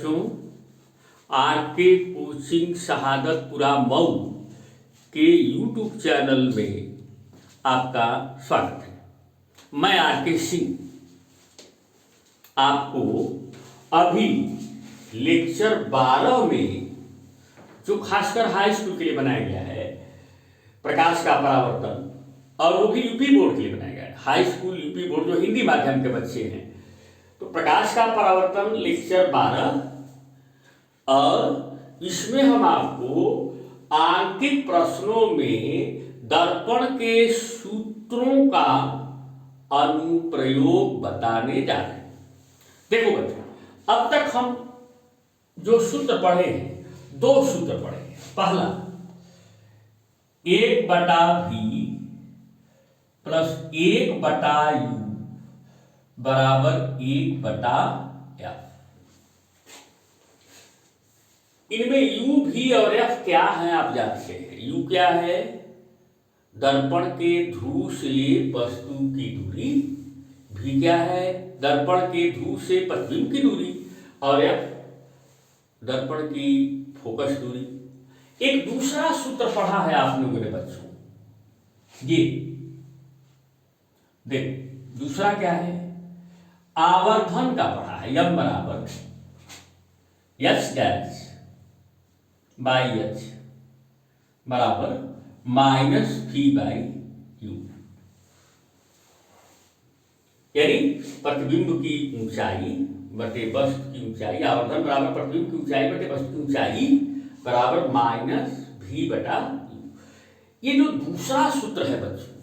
बच्चों, आर के कोचिंग शहादतपुरा मऊ के यूट्यूब चैनल में आपका स्वागत है। मैं आर के सिंह आपको अभी लेक्चर 12 में, जो खासकर हाई स्कूल के लिए बनाया गया है, प्रकाश का परावर्तन, और वो भी यूपी बोर्ड के लिए बनाया गया है। हाई स्कूल यूपी बोर्ड जो हिंदी माध्यम के बच्चे हैं, तो प्रकाश का परावर्तन लेक्चर 12, और इसमें हम आपको आंकिक प्रश्नों में दर्पण के सूत्रों का अनुप्रयोग बताने जा रहे हैं। देखो बच्चों, अब तक हम जो सूत्र पढ़े हैं, 2 सूत्र पढ़े हैं। पहला 1/v प्लस 1/u बराबर 1/f। इनमें u, v और f क्या है आप जानते हैं। u क्या है? दर्पण के ध्रुव से वस्तु की दूरी। v क्या है? दर्पण के ध्रुव से प्रतिबिंब की दूरी। और f दर्पण की फोकस दूरी। एक दूसरा सूत्र पढ़ा है आप लोगों ने बच्चों, ये देखो दूसरा क्या है? आवर्धन का पढ़ा है। m बराबर h डैश बाई h बराबर -v/u, यानी प्रतिबिंब की ऊंचाई बटे वस्तु की ऊंचाई। आवर्धन बराबर प्रतिबिंब की ऊंचाई बटे वस्तु की ऊंचाई बराबर -v/u। ये जो दूसरा सूत्र है बच्चों,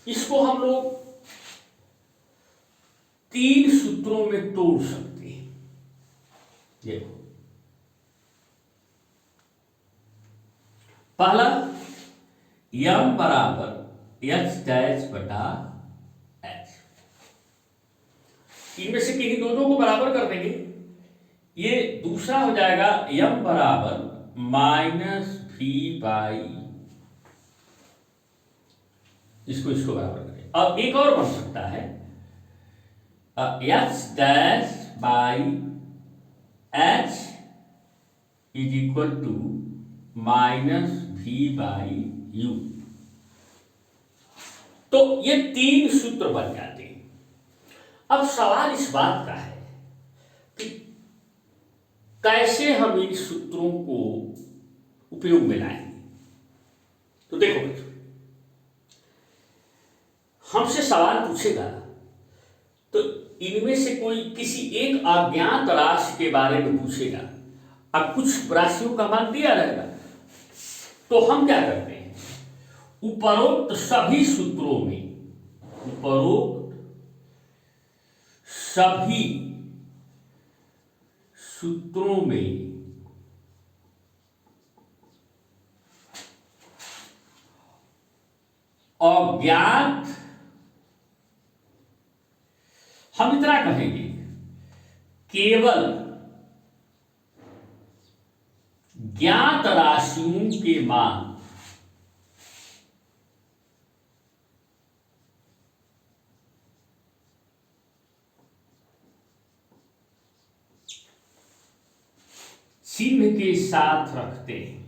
इसको हम लोग 3 सूत्रों में तोड़ सकते हैं। देखो, पहला m बराबर h डैश बटा h, इनमें से किन्हीं दोनों को बराबर कर देंगे। ये दूसरा हो जाएगा m बराबर -v/, इसको बराबर करें। अब एक और बन सकता है h dash by h is equal to -v/u। तो ये 3 सूत्र बन जाते हैं। अब सवाल इस बात का है कि कैसे हम इन सूत्रों को उपयोग में लाएंगे। तो देखो बच्चों, हमसे सवाल पूछेगा तो इनमें से कोई किसी एक अज्ञात राशि के बारे में पूछेगा। अब कुछ राशियों का मान दिया रहेगा, तो हम क्या करते हैं, उपरोक्त सभी सूत्रों में, उपरोक्त सभी सूत्रों में अज्ञात, हम इतना कहेंगे, केवल ज्ञात राशियों के मान चिन्ह के साथ रखते हैं।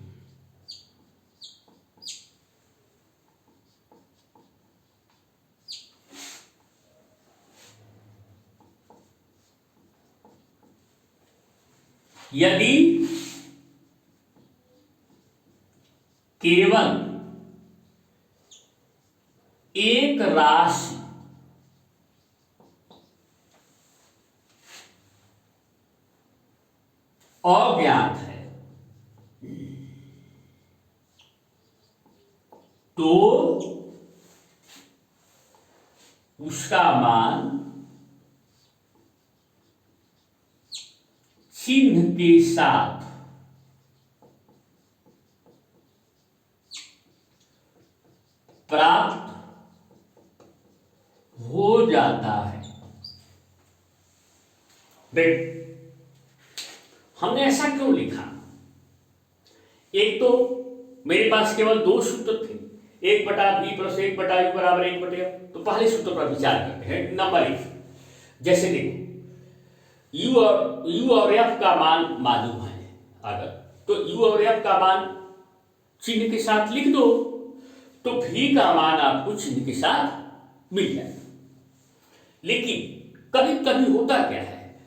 यदि केवल एक राशि अज्ञात है, तो उसका मान चिन्ह के साथ प्राप्त हो जाता है। देख, हमने ऐसा क्यों लिखा? एक तो मेरे पास केवल 2 सूत्र थे, 1/v प्लस 1/u बराबर 1/f। तो पहले सूत्र पर विचार करते हैं, नंबर 1। जैसे देखो, यू और एफ का मान मालूम है अगर, तो यू और एफ का मान चिन्ह के साथ लिख दो, तो भी का मान आपको चिन्ह के साथ मिल जाएगा। लेकिन कभी कभी होता क्या है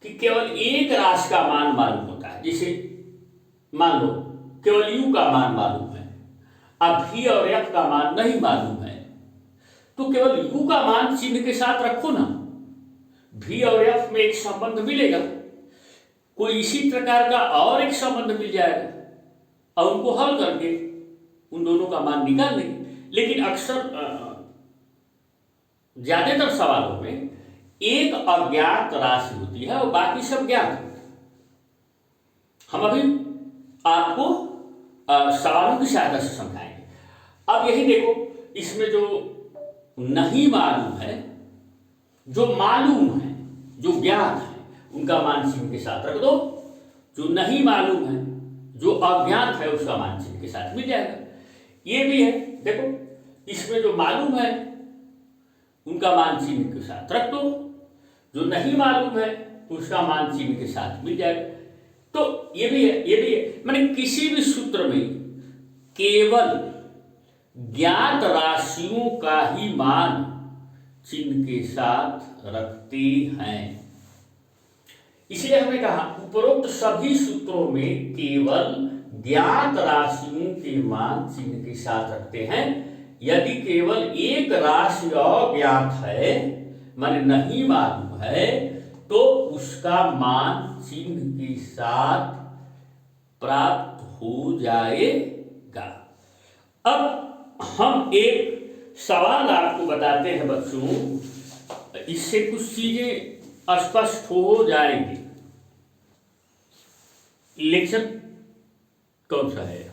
कि केवल एक राशि का मान मालूम होता है। जैसे मान लो केवल यू का मान मालूम है, अब भी और एफ का मान नहीं मालूम है, तो केवल यू का मान चिन्ह के साथ रखो ना, भी और एफ में एक संबंध मिलेगा, कोई इसी प्रकार का और एक संबंध मिल जाएगा और उनको हल करके उन दोनों का मान निकाल लेंगे। लेकिन अक्सर ज्यादातर सवालों में एक अज्ञात राशि होती है और बाकी सब ज्ञात होते हैं। हम अभी आपको सवालों की सहायता से समझाएंगे। अब यही देखो, इसमें जो नहीं मालूम है, जो मालूम है, जो ज्ञात है, उनका मान चिन्ह के साथ रख दो। जो नहीं मालूम है, जो अज्ञात है, उसका मान चिन्ह के साथ मिल जाएगा। ये भी है, देखो इसमें जो मालूम है उनका मान चिन्ह के साथ रख दो, जो नहीं मालूम है उसका मान चिन्ह के साथ मिल जाएगा। तो ये भी है, माने किसी भी सूत्र में केवल ज्ञात राशियों का ही मान चिन्ह के साथ रखते हैं। इसलिए हमने कहा उपरोक्त सभी सूत्रों में केवल ज्ञात राशियों के मान चिन्ह के साथ रखते हैं। यदि केवल एक राशि अज्ञात है, माने नहीं मालूम है, तो उसका मान चिन्ह के साथ प्राप्त हो जाएगा। अब हम एक सवाल आपको बताते हैं बच्चों, इससे कुछ चीजें स्पष्ट हो जाएंगी। लेक्चर कौन सा है?